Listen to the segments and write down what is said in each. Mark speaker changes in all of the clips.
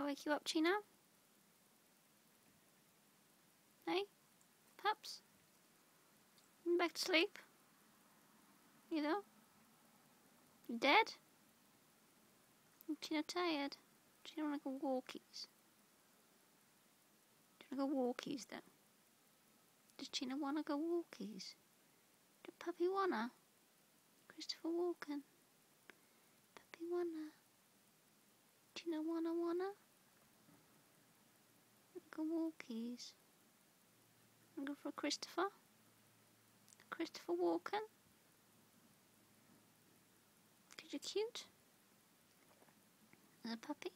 Speaker 1: wake you up, Chino? Hey? Pups? You back to sleep? You know? You dead? Chino tired? Chino wanna go walkies? Do you wanna go walkies then? Does Chino wanna go walkies? Does Puppy wanna? Christopher Walken? Puppy wanna? Chino wanna? Go walkies. Go for Christopher? Christopher Walken? Cause you're cute. As a puppy.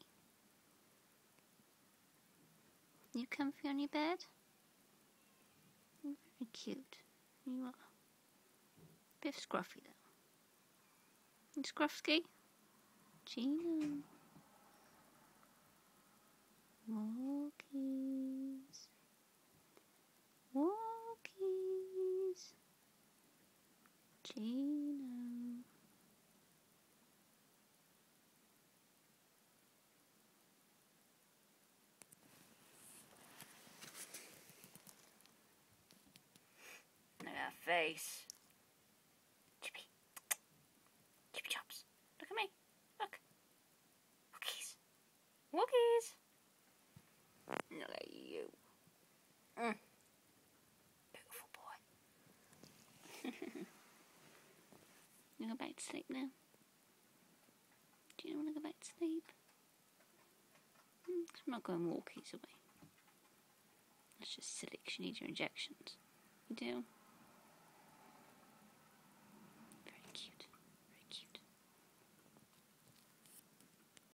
Speaker 1: You comfy on your bed? You're very cute. You are. Bit scruffy though. You scruffsky? Chino. Walkies. Walkies. Chino. Look at that face. Chippy. Chippy chops. Look at me. Look. Walkies. Walkies. Look at you. Beautiful boy. You go back to sleep now? Do you want to go back to sleep? I'm not going walkies away. That's just silly because you need your injections. You do?